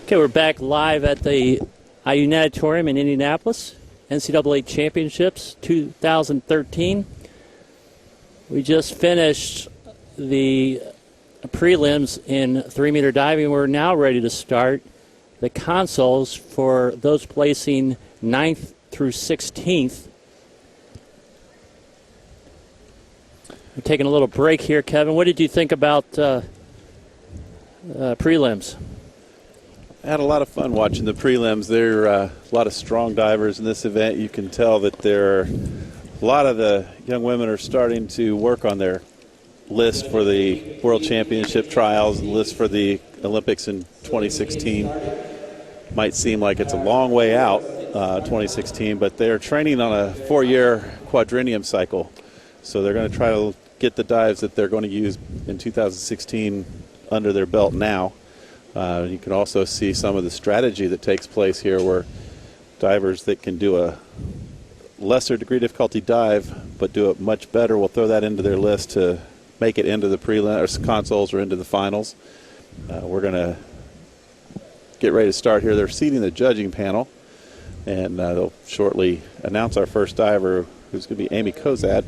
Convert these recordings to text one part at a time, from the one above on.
Okay, we're back live at the United in Indianapolis, NCAA Championships 2013. We just finished the prelims in 3-meter diving. We're now ready to start the consoles for those placing 9th through 16th. We're taking a little break here, Kevin. What did you think about prelims? I had a lot of fun watching the prelims. There are a lot of strong divers in this event. You can tell that there are a lot of the young women are starting to work on their list for the World Championship trials and list for the Olympics in 2016. Might seem like it's a long way out, 2016, but they're training on a 4-year quadrennium cycle. So they're going to try to get the dives that they're going to use in 2016 under their belt now. You can also see some of the strategy that takes place here where divers that can do a lesser degree difficulty dive but do it much better will throw that into their list to make it into the prelims or consoles or into the finals. We're going to get ready to start here. They're seating the judging panel, and they'll shortly announce our first diver, who's going to be Amy Kozad.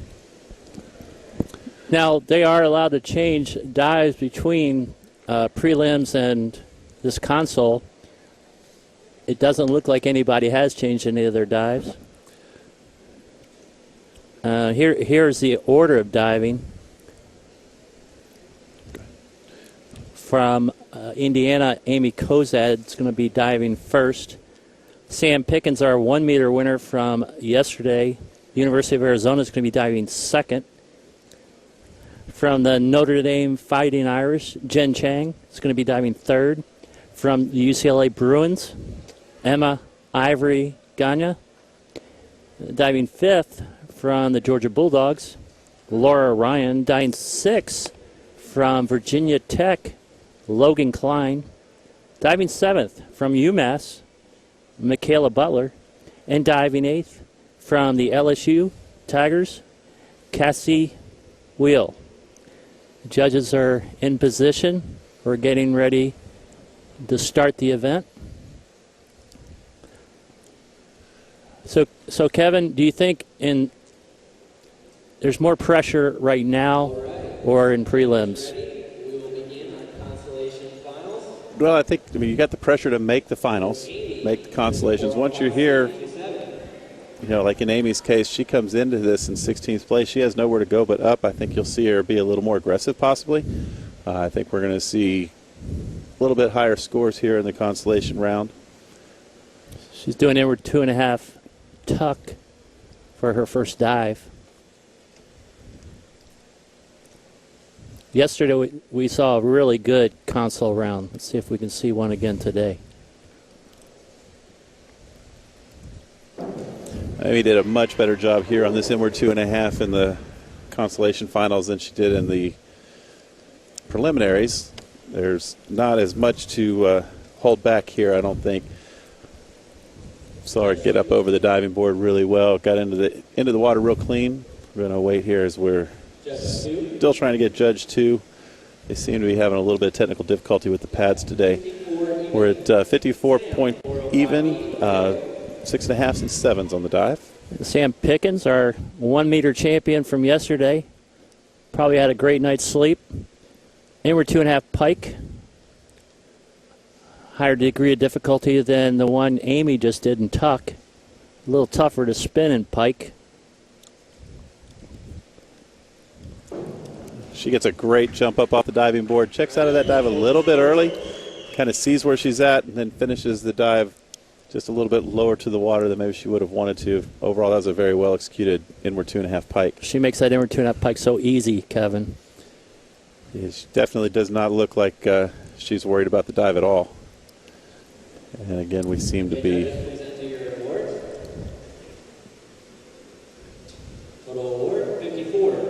Now, they are allowed to change dives between prelims and this console. It doesn't look like anybody has changed any of their dives. Here's the order of diving. From Indiana, Amy Kozad is going to be diving first. Sam Pickens, our 1-meter winner from yesterday, University of Arizona, is going to be diving second. From the Notre Dame Fighting Irish, Jen Chang is going to be diving third. From the UCLA Bruins, Emma Ivory Gagne, diving fifth. From the Georgia Bulldogs, Laura Ryan, diving sixth. From Virginia Tech, Logan Klein, diving seventh. From UMass, Michaela Butler, and diving eighth. From the LSU Tigers, Cassie Wheel. Judges are in position. We're getting ready to start the event. So Kevin, do you think there's more pressure right now or in prelims? Well, I mean, you got the pressure to make the finals, make the consolations. Once you're here, you know, like in Amy's case, she comes into this in 16th place. She has nowhere to go but up. I think you'll see her be a little more aggressive possibly. I think we're going to see a little bit higher scores here in the consolation round. She's doing inward 2.5 tuck for her first dive. Yesterday we saw a really good console round. Let's see if we can see one again today. Amy did a much better job here on this inward 2.5 in the consolation finals than she did in the preliminaries. There's not as much to hold back here, I don't think. Saw her get up over the diving board really well. Got into the water real clean. We're going to wait here as we're still trying to get Judge 2. They seem to be having a little bit of technical difficulty with the pads today. We're at 54 point even. 6.5s and 7s on the dive. Sam Pickens, our 1-meter champion from yesterday, probably had a great night's sleep. Inward 2.5 pike. Higher degree of difficulty than the one Amy just did in tuck. A little tougher to spin in pike. She gets a great jump up off the diving board. Checks out of that dive a little bit early. Kind of sees where she's at and then finishes the dive just a little bit lower to the water than maybe she would have wanted to. Overall, that was a very well executed inward 2.5 pike. She makes that inward 2.5 pike so easy, Kevin. Yeah, she definitely does not look like she's worried about the dive at all. And again, we seem to be. Total award 54.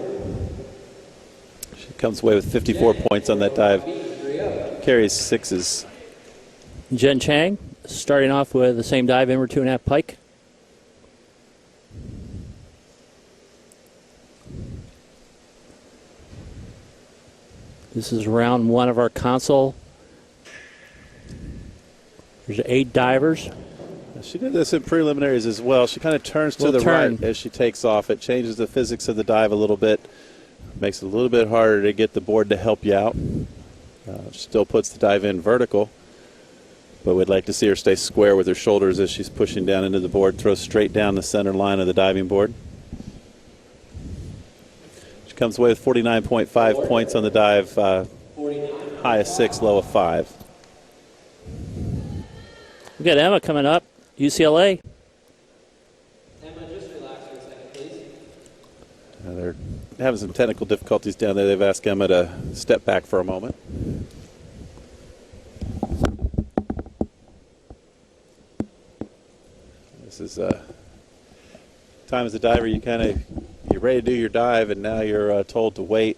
She comes away with 54 points on that dive. Carries 6s. Jen Chang starting off with the same dive, inward 2.5 pike. This is round one of our console There's 8 divers. She did this in preliminaries as well. She kind of turns to the right as she takes off. It changes the physics of the dive a little bit. Makes it a little bit harder to get the board to help you out. Still puts the dive in vertical, but we'd like to see her stay square with her shoulders as she's pushing down into the board. Throws straight down the center line of the diving board. She comes away with 49.5 points on the dive, high of 6, low of 5. We got Emma coming up, UCLA. Emma, just relax for a second, please. They're having some technical difficulties down there. They've asked Emma to step back for a moment. This is time as a diver, you're ready to do your dive, and now you're told to wait.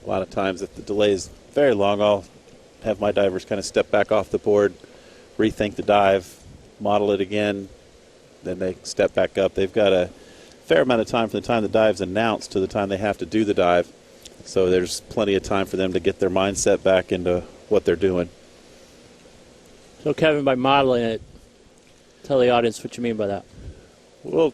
A lot of times, if the delay is very long, I'll have my divers kind of step back off the board, rethink the dive, model it again, then they step back up. They've got a fair amount of time from the time the dive's announced to the time they have to do the dive. So there's plenty of time for them to get their mindset back into what they're doing. So, Kevin, by modeling it, tell the audience what you mean by that. Well,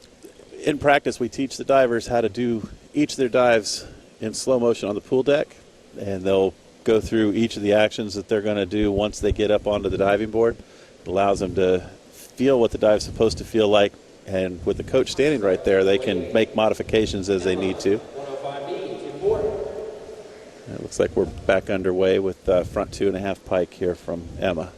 in practice, we teach the divers how to do each of their dives in slow motion on the pool deck, and they'll go through each of the actions that they're going to do once they get up onto the diving board. It allows them to feel what the dive's supposed to feel like, and with the coach standing right there, they can make modifications as they need to. It looks like we're back underway with front 2.5 pike here from Emma.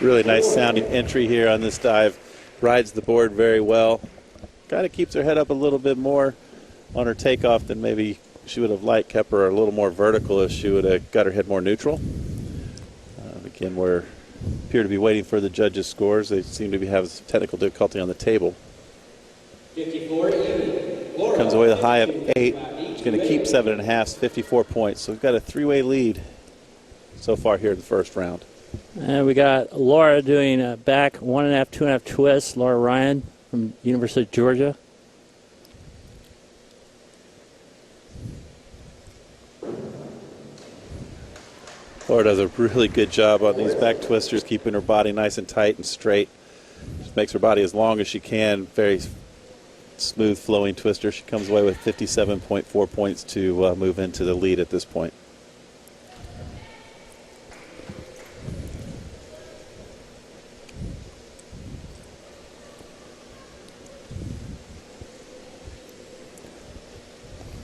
Really nice sounding entry here on this dive. Rides the board very well. Kind of keeps her head up a little bit more on her takeoff than maybe she would have liked. Kept her a little more vertical if she would have got her head more neutral. Again, we appear to be waiting for the judges' scores. They seem to be having some technical difficulty on the table. 54, Laura. Comes away with a high of 8. She's going to keep 7.5, 54 points. So we've got a 3-way lead so far here in the first round. And we got Laura doing a back 1.5, 2.5 twist. Laura Ryan from University of Georgia. Laura does a really good job on these back twisters, keeping her body nice and tight and straight. Just makes her body as long as she can. Very smooth flowing twister. She comes away with 57.4 points to move into the lead at this point.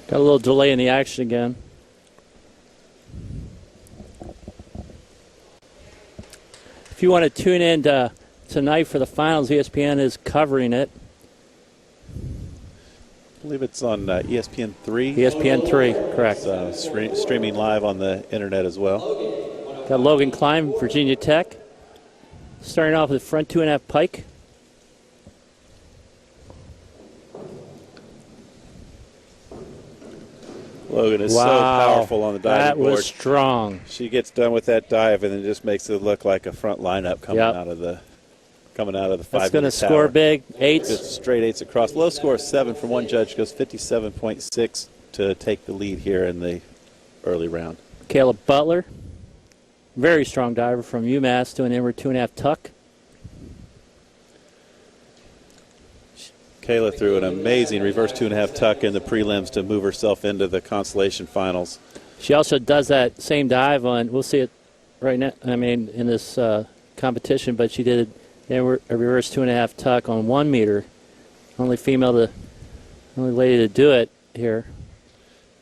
Got a little delay in the action again. If you want to tune in tonight for the finals, ESPN is covering it. I believe it's on ESPN 3. ESPN 3, correct. Streaming live on the internet as well. Got Logan Klein, Virginia Tech. Starting off with the front 2.5 pike. Logan is so powerful on the diving board. That was strong. She gets done with that dive and then just makes it look like a front lineup coming out of the 5-meter That's going to score big. 8s. Just straight 8s across. Low score of 7 from one judge. Goes 57.6 to take the lead here in the early round. Caleb Butler, very strong diver from UMass, doing inward 2.5 tuck. Kayla threw an amazing reverse 2.5 tuck in the prelims to move herself into the consolation finals. She also does that same dive on, we'll see it right now, I mean, in this competition, but she did a reverse 2.5 tuck on 1 meter. Only lady to do it here.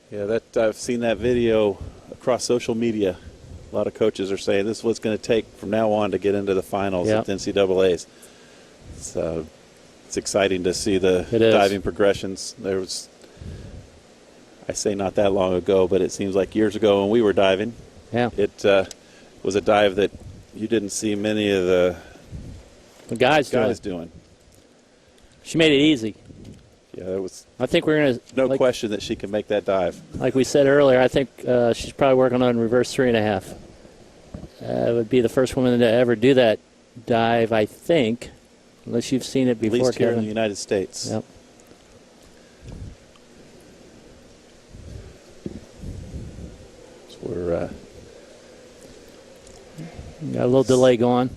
Yeah, that I've seen that video across social media. A lot of coaches are saying this is what it's going to take from now on to get into the finals at the NCAAs. It's exciting to see the diving progressions. There was, I say not that long ago, but it seems like years ago when we were diving. Yeah. It was a dive that you didn't see many of the guys doing. She made it easy. Yeah, it was. I think we're going to. No question that she can make that dive. Like we said earlier, I think she's probably working on reverse 3.5. It would be the first woman to ever do that dive, I think, unless you've seen it before. At least here in the United States. Yep. We're Got a little delay going.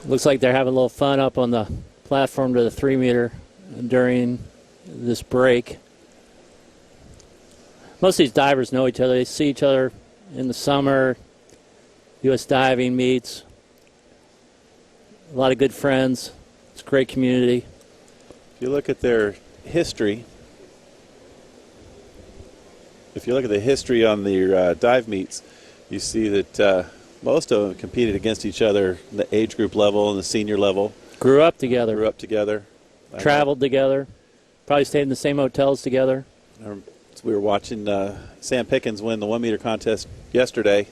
Looks like they're having a little fun up on the platform to the 3 meter during this break. Most of these divers know each other. They see each other in the summer, U.S. diving meets. A lot of good friends. It's a great community. If you look at their history, on their dive meets, you see that most of them competed against each other in the age group level and the senior level. Grew up together. Traveled together. Probably stayed in the same hotels together. We were watching Sam Pickens win the 1 meter contest yesterday.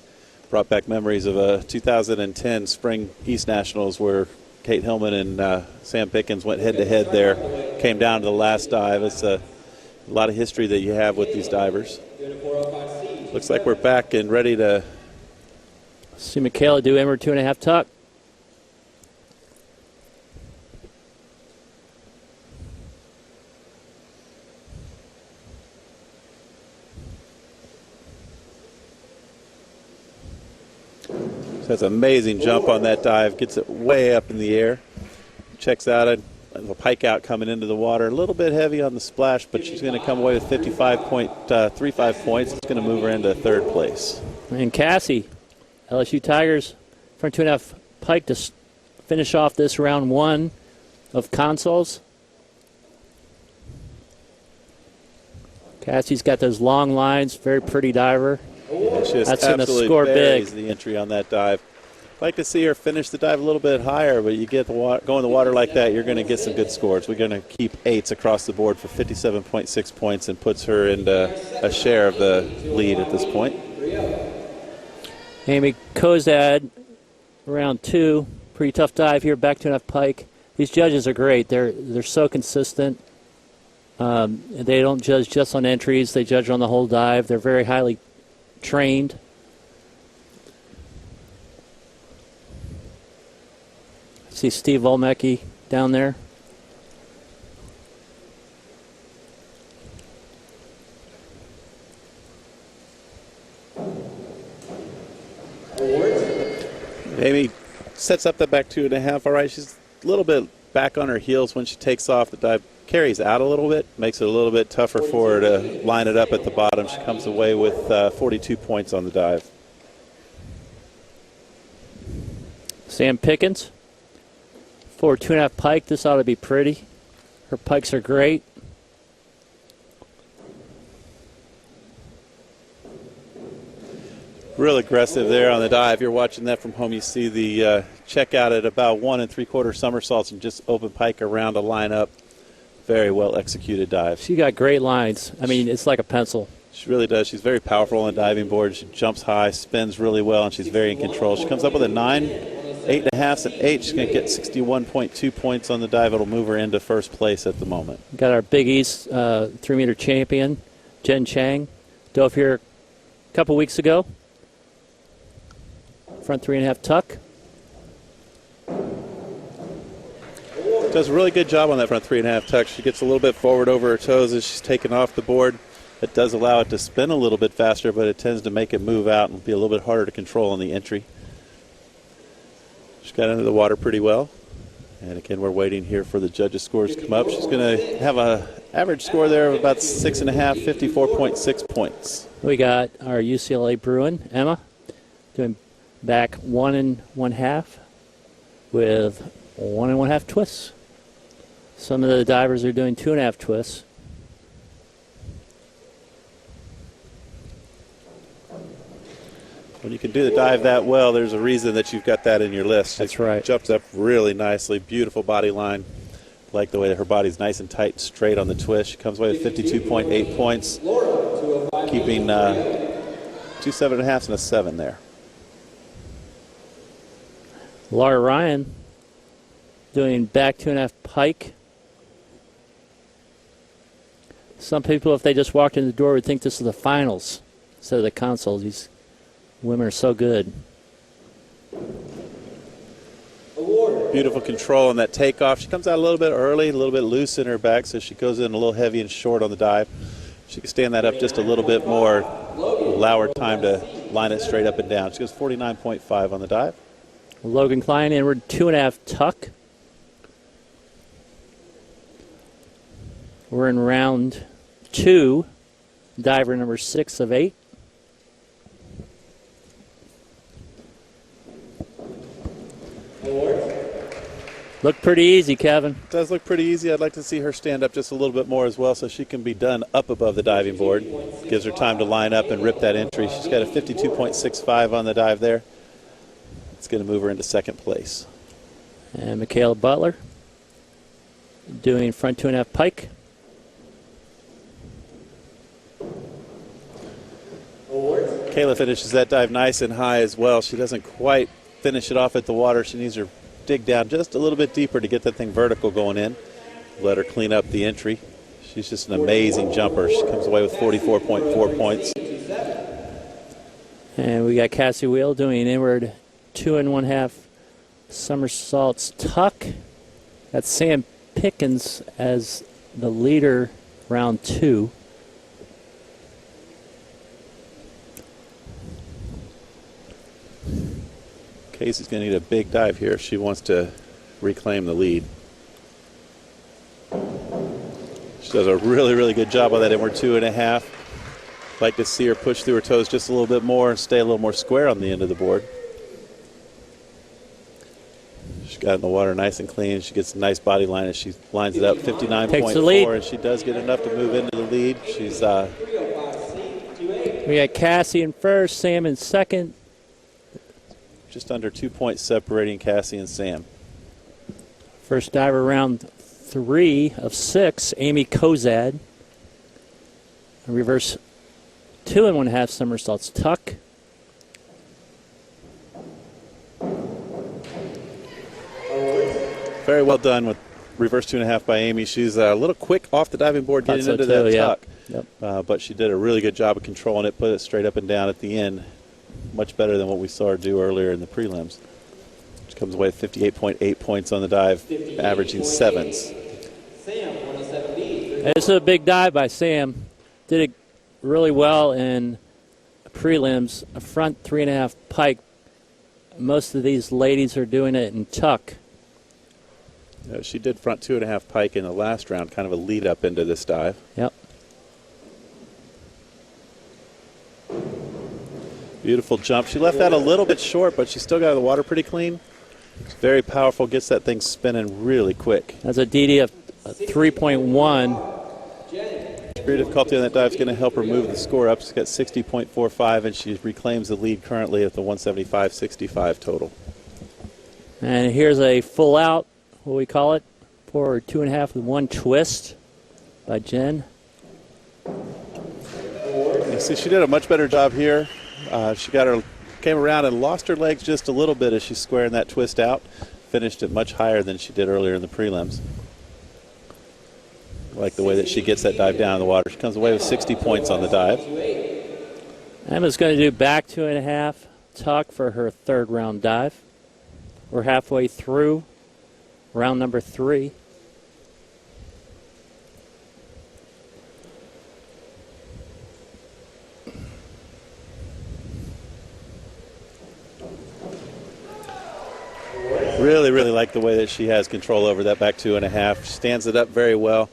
Brought back memories of a 2010 Spring East Nationals where Kate Hillman and Sam Pickens went head-to-head there. Came down to the last dive. It's a lot of history that you have with these divers. Looks like we're back and ready to see Michaela do Emmer 2.5 tuck. That's an amazing jump on that dive. Gets it way up in the air. Checks out a pike out coming into the water. A little bit heavy on the splash, but she's going to come away with 55.35 points. It's going to move her into third place. And Cassie, LSU Tigers, front 2.5 pike to finish off this round 1 of Consuls. Cassie's got those long lines, very pretty diver. Yeah, she just that's going to score big. The entry on that dive. I'd like to see her finish the dive a little bit higher, but you get the go in the water like that, you're going to get some good scores. We're going to keep 8s across the board for 57.6 points and puts her into a share of the lead at this point. Amy Kozad, round 2. Pretty tough dive here, back 2.5 pike. These judges are great. They're so consistent. They don't judge just on entries. They judge on the whole dive. They're very highly trained. See Steve Volmecki down there. Amy sets up the back 2.5. All right, she's a little bit back on her heels when she takes off. The dive carries out a little bit, makes it a little bit tougher for her to line it up at the bottom. She comes away with 42 points on the dive. Sam Pickens for 2.5 pike. This ought to be pretty. Her pikes are great. Real aggressive there on the dive. You're watching that from home. You see the check out at about 1 3/4 somersaults and just open pike around a line up. Very well executed dive. She got great lines. I mean, it's like a pencil. She really does. She's very powerful on the diving board. She jumps high, spins really well, and she's very in control. She comes up with a 9, 8.5, and 8. She's going to get 61.2 points on the dive. It'll move her into first place at the moment. Got our Big East 3 meter champion, Jen Chang. Dove here a couple weeks ago. Front 3.5 tuck. Does a really good job on that front 3.5 tuck. She gets a little bit forward over her toes as she's taken off the board. It does allow it to spin a little bit faster, but it tends to make it move out and be a little bit harder to control on the entry. She got into the water pretty well. And again, we're waiting here for the judges' scores to come up. She's going to have an average score there of about 6.5, 54.6 points. We got our UCLA Bruin, Emma, doing back 1 1/2 with 1 1/2 twists. Some of the divers are doing 2.5 twists. When you can do the dive that well, there's a reason that you've got that in your list. That's right. Jumps up really nicely. Beautiful body line. Like the way that her body's nice and tight and straight on the twist. She comes away with 52.8 points, keeping 2 7.5s and a 7 there. Laura Ryan doing back 2.5 pike. Some people, if they just walked in the door, would think this is the finals instead of the Consuls. These women are so good. Award. Beautiful control on that takeoff. She comes out a little bit early, a little bit loose in her back, so she goes in a little heavy and short on the dive. She can stand that up just a little bit more, allow her time to line it straight up and down. She goes 49.5 on the dive. Logan Klein, inward 2.5 tuck. We're in round 2, diver number 6 of 8. Looked pretty easy, Kevin. It does look pretty easy. I'd like to see her stand up just a little bit more as well so she can be done up above the diving board. Gives her time to line up and rip that entry. She's got a 52.65 on the dive there. It's going to move her into second place. And Michaela Butler doing front 2.5 pike. Kayla finishes that dive nice and high as well. She doesn't quite finish it off at the water. She needs her dig down just a little bit deeper to get that thing vertical going in. Let her clean up the entry. She's just an amazing jumper. She comes away with 44.4 points. And we got Cassie Wheel doing inward 2.5 somersaults tuck. That's Sam Pickens as the leader round 2. Casey's going to need a big dive here if she wants to reclaim the lead. She does a really, really good job on that inward 2.5. Like to see her push through her toes just a little bit more and stay a little more square on the end of the board. She's got it in the water nice and clean. She gets a nice body line as she lines it up 59.4, and she does get enough to move into the lead. She's we got Cassie in first, Sam in second. Just under 2 points separating Cassie and Sam. First diver round 3 of 6, Amy Kozad. A reverse 2.5 somersaults tuck. Very well done with reverse 2.5 by Amy. She's a little quick off the diving board getting into that tuck. Yep. But she did a really good job of controlling it, put it straight up and down at the end. Much better than what we saw her do earlier in the prelims. She comes away with 58.8 points on the dive, averaging 7s. It's a big dive by Sam. Did it really well in prelims. A front 3.5 pike. Most of these ladies are doing it in tuck. She did front 2.5 pike in the last round, kind of a lead up into this dive. Yep. Beautiful jump. She left that a little bit short, but she still got the water pretty clean. It's very powerful, gets that thing spinning really quick. That's a DD of 3.1. Degree of difficulty on that dive is going to help her move the score up. She's got 60.45, and she reclaims the lead currently at the 175.65 total. And here's a full out, what we call it, for 2.5 with 1 twist by Jen. You see, she did a much better job here. She came around and lost her legs just a little bit as she's squaring that twist out. Finished it much higher than she did earlier in the prelims. I like the way that she gets that dive down in the water. She comes away with 60 points on the dive. Emma's going to do back 2.5 tuck for her third round dive. We're halfway through round number 3. Really, really like the way that she has control over that back 2.5. She stands it up very well.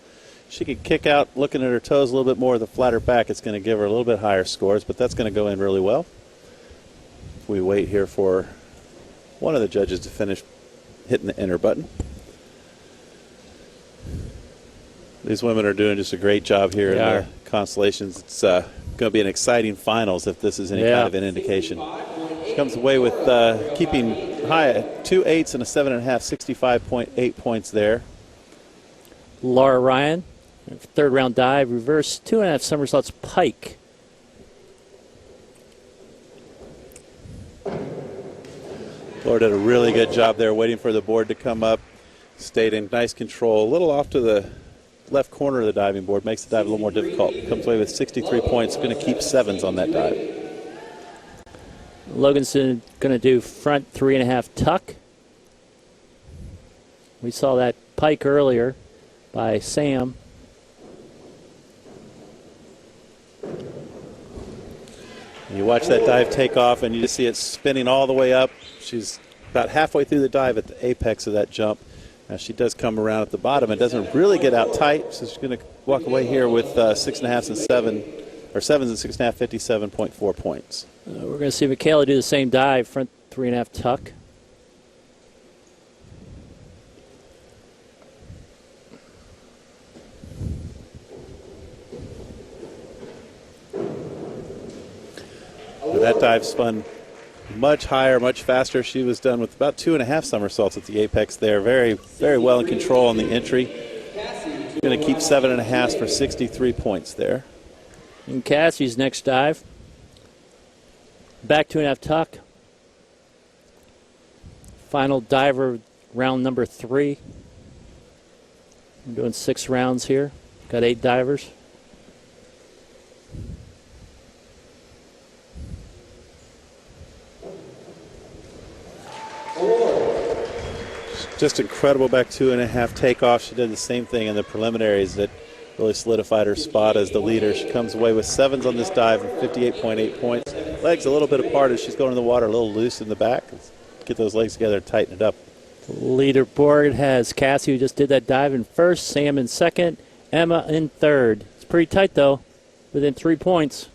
She could kick out looking at her toes a little bit more with a flatter back. It's going to give her a little bit higher scores, but that's going to go in really well. We wait here for one of the judges to finish hitting the enter button. These women are doing just a great job here in the Constellations. It's going to be an exciting finals if this is any kind of an indication. She comes away with keeping high at 2 8s and a 7.5, 65.8 points there. Laura Ryan, third round dive, reverse 2.5 somersaults pike. Laura did a really good job there waiting for the board to come up. Stayed in nice control, a little off to the left corner of the diving board, makes the dive a little more difficult. Comes away with 63 points, going to keep 7s on that dive. Logan's going to do front 3.5 tuck. We saw that pike earlier by Sam. You watch that dive take off, and you just see it spinning all the way up. She's about halfway through the dive at the apex of that jump. Now she does come around at the bottom and doesn't really get out tight, so she's going to walk away here with 6.5 and 7, or 7s and 6.5, 57.4 points. We're going to see Michaela do the same dive, front 3.5 tuck. That dive spun much higher, much faster. She was done with about 2.5 somersaults at the apex there. Very, very well in control on the entry. Going to keep 7.5 for 63 points there. And Cassie's next dive. Back 2.5 tuck. Final diver, round number 3. We're doing 6 rounds here. Got 8 divers. Just incredible back 2.5 takeoff. She did the same thing in the preliminaries that really solidified her spot as the leader. She comes away with 7s on this dive and 58.8 points. Legs a little bit apart as she's going in the water, a little loose in the back. Let's get those legs together and tighten it up. Leaderboard has Cassie, who just did that dive, in first, Sam in second, Emma in third. It's pretty tight, though, within 3 points.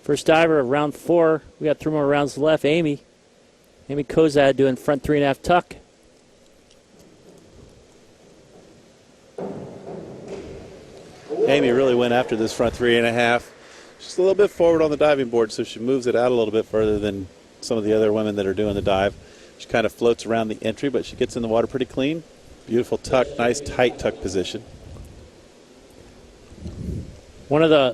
First diver of round 4. We got 3 more rounds left. Amy Kozad doing front 3.5 tuck. Amy really went after this front 3.5. She's a little bit forward on the diving board, so she moves it out a little bit further than some of the other women that are doing the dive. She kind of floats around the entry, but she gets in the water pretty clean. Beautiful tuck, nice tight tuck position. One of the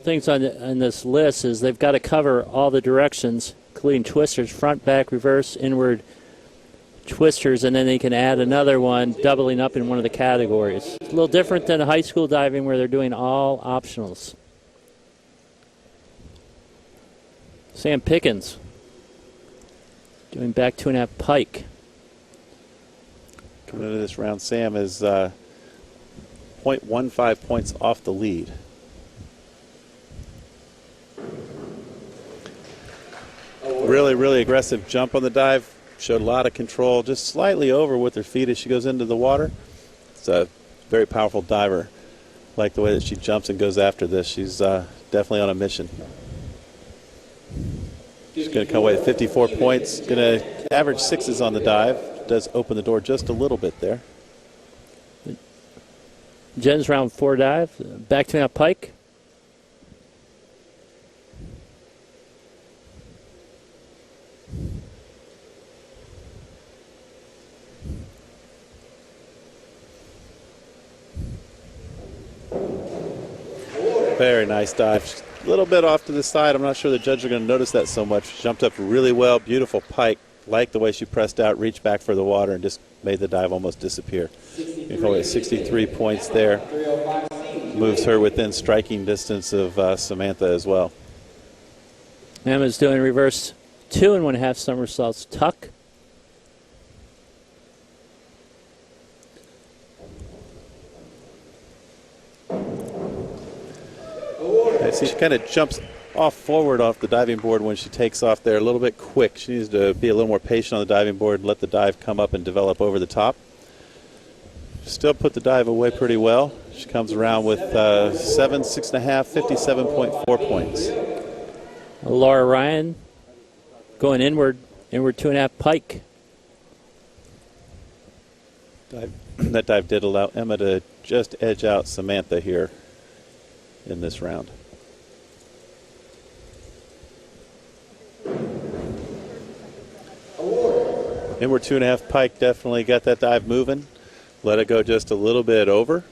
things on this list is they've got to cover all the directions, including twisters, front, back, reverse, inward twisters, and then they can add another one, doubling up in one of the categories. It's a little different than high school diving where they're doing all optionals. Sam Pickens doing back 2.5 pike. Coming into this round, Sam is 0.15 points off the lead. Really, really aggressive jump on the dive. Showed a lot of control, just slightly over with her feet as she goes into the water. It's a very powerful diver. Like the way that she jumps and goes after this. She's definitely on a mission. She's going to come away with 54 points. Going to average 6s on the dive. Does open the door just a little bit there. Jen's round 4 dive. Back to pike. Very nice dive. A little bit off to the side. I'm not sure the judges are going to notice that so much. Jumped up really well. Beautiful pike. Like the way she pressed out, reached back for the water, and just made the dive almost disappear. You call it 63 points there. Moves her within striking distance of Samantha as well. Emma's doing reverse 2.5 somersaults tuck. See, she kind of jumps off forward off the diving board when she takes off there, a little bit quick. She needs to be a little more patient on the diving board and let the dive come up and develop over the top. Still put the dive away pretty well. She comes around with 7, 6.5, 57.4 points. Laura Ryan going inward 2.5 pike. That dive did allow Emma to just edge out Samantha here in this round. Inward 2.5 pike definitely got that dive moving. Let it go just a little bit over.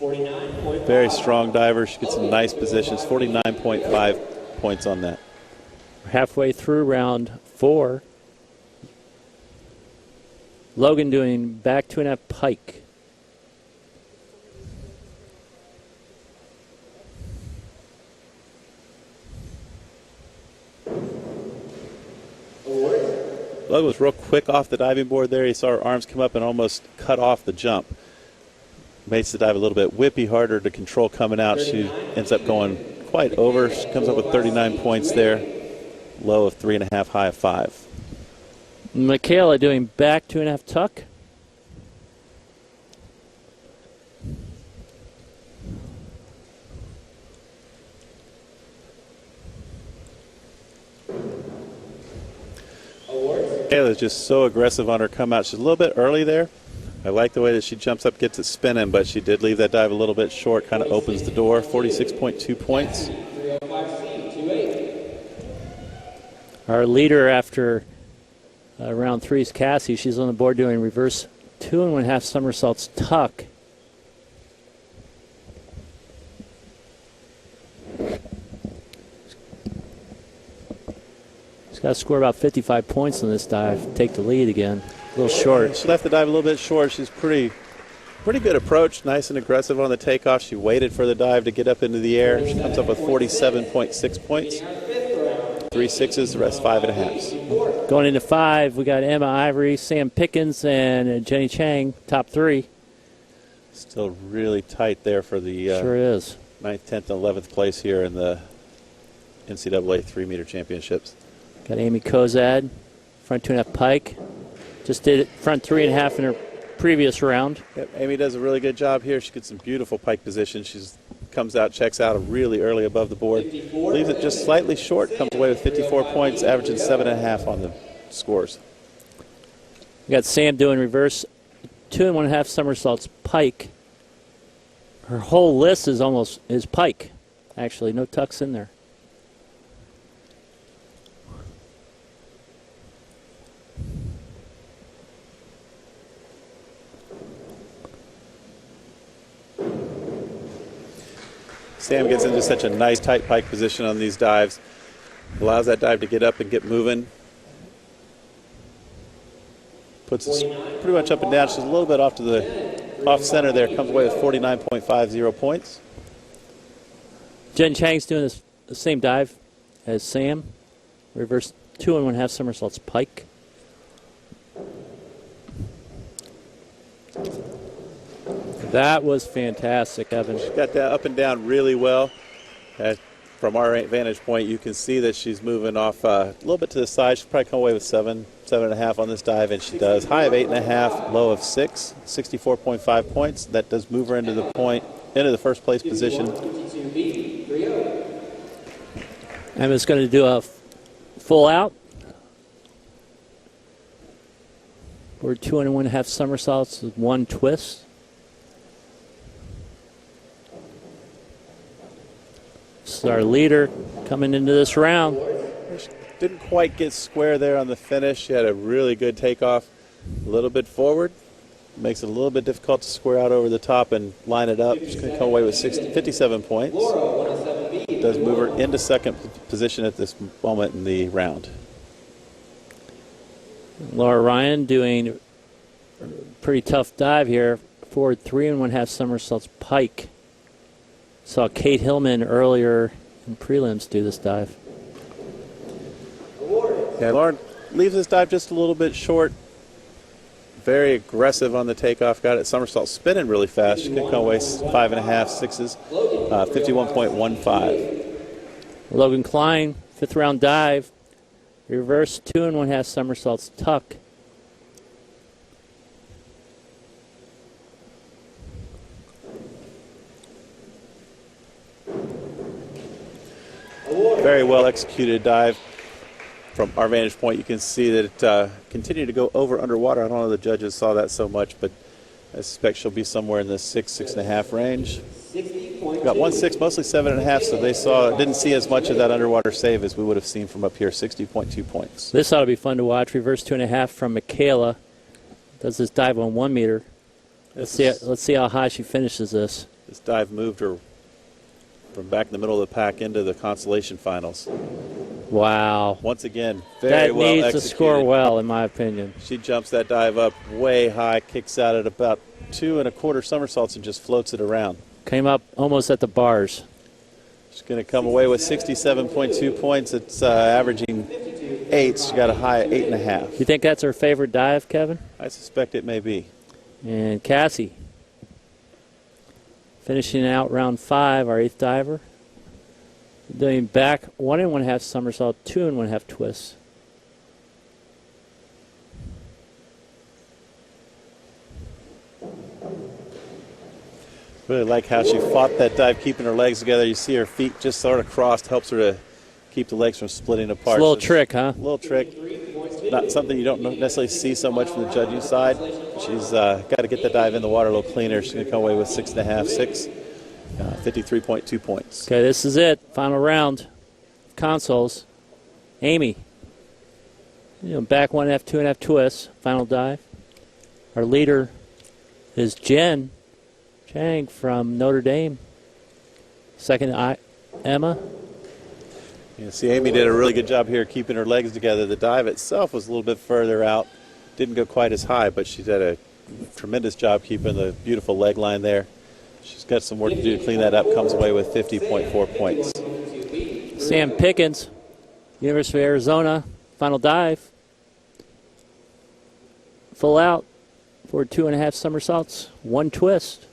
49.5. Very strong diver. She gets some nice positions. 49.5 points on that. Halfway through round 4. Logan doing back 2.5 pike. Logan was real quick off the diving board there. He saw her arms come up and almost cut off the jump. Makes the dive a little bit whippy, harder to control coming out. She ends up going quite over. She comes up with 39 points there. Low of 3.5, high of 5. Michaela doing back 2.5 tuck. Michaela's just so aggressive on her come out. She's a little bit early there. I like the way that she jumps up, gets it spinning, but she did leave that dive a little bit short, kind of opens the door. 46.2 points. Our leader after round 3 is Cassie. She's on the board doing reverse 2.5 somersaults tuck. She's got to score about 55 points on this dive. Take the lead again. A little short. She left the dive a little bit short. She's pretty good approach, nice and aggressive on the takeoff. She waited for the dive to get up into the air. She comes up with 47.6 points. 3 6s, the rest 5.5s. Going into 5, we got Emma Ivory, Sam Pickens, and Jenny Chang, top 3. Still really tight there for the sure is. 9th, 10th, and 11th place here in the NCAA 3-meter championships. Got Amy Kozad, front 2.5 pike. Just did it front 3.5 in her previous round. Yep, Amy does a really good job here. She gets some beautiful pike position. She comes out, checks out really early above the board. Leaves it just slightly short, comes away with 54 points, averaging 7.5 on the scores. We got Sam doing reverse 2.5 somersaults pike. Her whole list is pike. Actually, no tucks in there. Sam gets into such a nice tight pike position on these dives. Allows that dive to get up and get moving. Puts us pretty much up and down. She's a little bit off center there. Comes away with 49.50 points. Jen Chang's doing the same dive as Sam. Reverse 2.5 somersaults pike. That was fantastic, Evan. She got that up and down really well. From our vantage point, you can see that she's moving off a little bit to the side. She'll probably come away with 7.5 on this dive, and she does. High of 8.5, low of 6, 64.5 points. That does move her into the first place position. Emma's going to do a full out. We're 2.5 somersaults with 1 twist. This is our leader coming into this round. Didn't quite get square there on the finish. She had a really good takeoff. A little bit forward. Makes it a little bit difficult to square out over the top and line it up. She's going to come away with 57 points. Does move her into second position at this moment in the round. Laura Ryan doing a pretty tough dive here. Forward 3.5 somersaults pike. Saw Kate Hillman earlier in prelims do this dive. Yeah, Lauren leaves this dive just a little bit short. Very aggressive on the takeoff. Got it somersault spinning really fast. She can come away 5.5, 6s, 51.15. Logan Klein, 5th round dive. Reverse 2.5 somersaults tuck. Very well executed dive. From our vantage point, you can see that it continued to go over underwater. I don't know if the judges saw that so much, but I suspect she'll be somewhere in the 6.5 range. Got 1.6, mostly 7.5, so didn't see as much of that underwater save as we would have seen from up here. 60.2 points. This ought to be fun to watch. Reverse 2.5 from Michaela. Does this dive on 1 meter. Let's see how high she finishes this. This dive moved her from back in the middle of the pack into the consolation finals. Wow. Once again, very well executed. That needs to score well, in my opinion. She jumps that dive up way high, kicks out at about 2.25 somersaults and just floats it around. Came up almost at the bars. She's going to come away with 67.2 points. It's averaging 8s. She got a high of 8.5. You think that's her favorite dive, Kevin? I suspect it may be. And Cassie, finishing out round 5, our 8th diver. Doing back 1 1/2 somersault, 2 1/2 twists. Really like how she fought that dive, keeping her legs together. You see her feet just sort of crossed, helps her to keep the legs from splitting apart. It's a little trick, huh? A little trick. Not something you don't necessarily see so much from the judging side. She's got to get the dive in the water a little cleaner. She's going to come away with 6.5, 53.2 points. Okay, this is it. Final round. Consuls. Amy. Back 1 1/2, 2 1/2 twists. Final dive. Our leader is Jen Chang from Notre Dame. Second, Emma. You see, Amy did a really good job here keeping her legs together. The dive itself was a little bit further out. Didn't go quite as high, but she did a tremendous job keeping the beautiful leg line there. She's got some work to do to clean that up. Comes away with 50.4 points. Sam Pickens, University of Arizona. Final dive. Full out for 2 1/2 somersaults. 1 twist.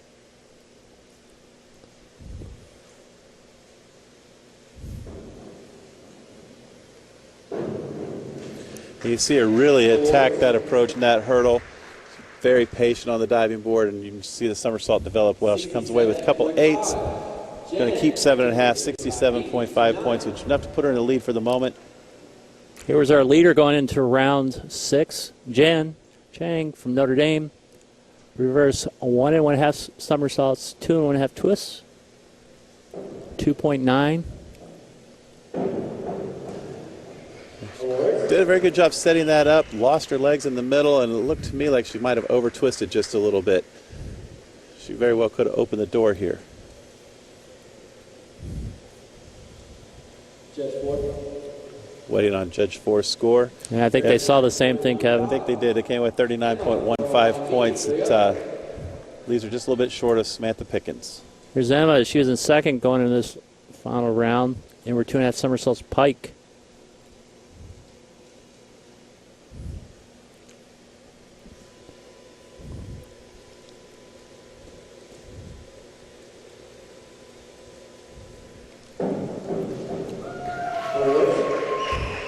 You see her really attack that approach and that hurdle. Very patient on the diving board, and you can see the somersault develop well. She comes away with a couple 8s. She's going to keep 7.5, 67.5 points, which is enough to put her in the lead for the moment. Here was our leader going into round 6, Jen Chang from Notre Dame. Reverse 1 1/2 somersaults, 2 1/2 twists. 2.9. Did a very good job setting that up. Lost her legs in the middle, and it looked to me like she might have over-twisted just a little bit. She very well could have opened the door here. Judge 4. Waiting on Judge 4's score. And I think they saw the same thing, I Kevin. think they did. They came with 39.15 points. It leaves her just a little bit short of Samantha Pickens. Here's Emma. She was in second going into this final round. And we're 2 1/2 somersaults pike.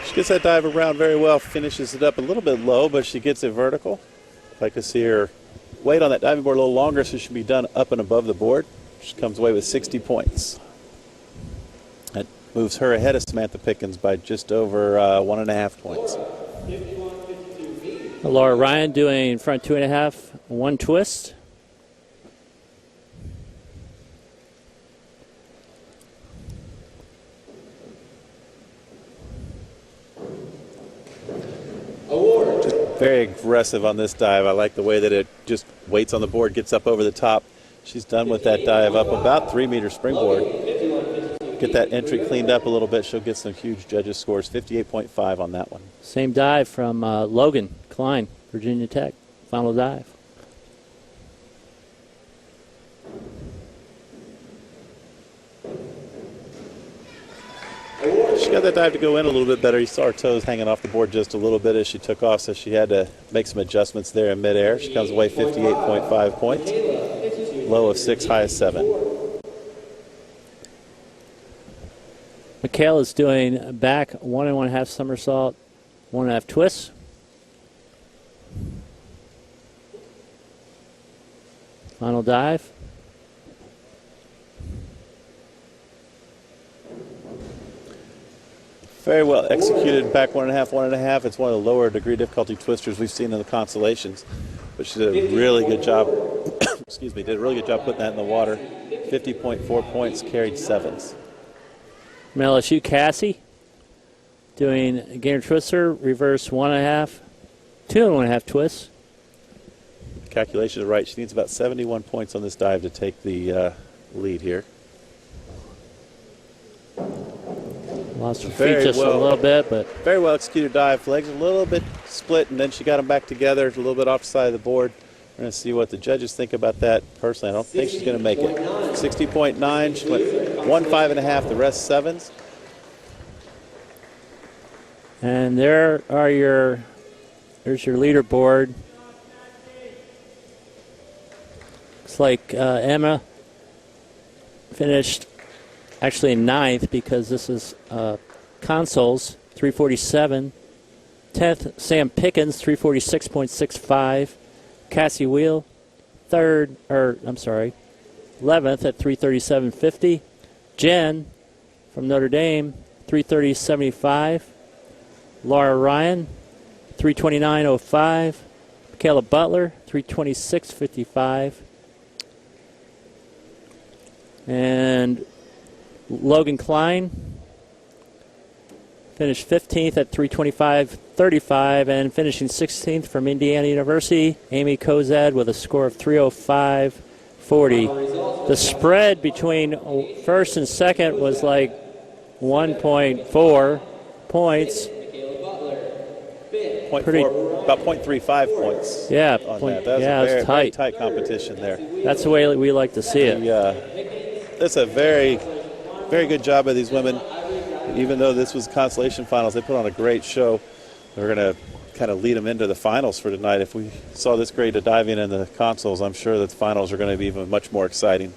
She gets that dive around very well, finishes it up a little bit low, but she gets it vertical. If I could see her wait on that diving board a little longer, so she should be done up and above the board. She comes away with 60 points. That moves her ahead of Samantha Pickens by just over 1.5 points. Laura Ryan doing front 2 1/2, 1 twist. Very aggressive on this dive. I like the way that it just waits on the board, gets up over the top. She's done with that dive up about 3-meter springboard. Get that entry cleaned up a little bit. She'll get some huge judges' scores, 58.5 on that one. Same dive from Logan Klein, Virginia Tech. Final dive. She got that dive to go in a little bit better. You saw her toes hanging off the board just a little bit as she took off, so she had to make some adjustments there in midair. She comes away 58.5 points. Low of 6, high of 7. Michaela's doing back 1 1/2 somersault, 1 1/2 twist. Final dive. Very well executed back 1.5, 1.5. It's one of the lower degree difficulty twisters we've seen in the consolations. But she did a really good job, excuse me, did a really good job putting that in the water. 50.4 points, carried 7s. From LSU, Cassie doing gainer twister, reverse 1 1/2, 2 1/2 twists. Calculations are right. She needs about 71 points on this dive to take the lead here. Lost her feet just a little bit, but very well executed dive. Legs a little bit split, and then she got them back together a little bit off the side of the board. We're going to see what the judges think about that. Personally, I don't think she's going to make it. 60.9. She went 1 5.5. The rest 7s. And there's your leaderboard. Looks like Emma finished actually in 9th because this is Consuls, 347. 10th, Sam Pickens, 346.65. Cassie Wheel, 11th at 337.50. Jen from Notre Dame, 330.75. Laura Ryan, 329.05. Michaela Butler, 326.55. And Logan Klein finished 15th at 325.35, and finishing 16th from Indiana University, Amy Kozad with a score of 305.40. The spread between first and second was like 1.4 points. About 0.35 points. Yeah, on that. That was it's tight. Very tight competition there. That's the way we like to see it. That's a very, very good job by these women. Even though this was consolation finals, they put on a great show. We're going to kind of lead them into the finals for tonight. If we saw this grade of diving in the consoles, I'm sure that the finals are going to be even much more exciting.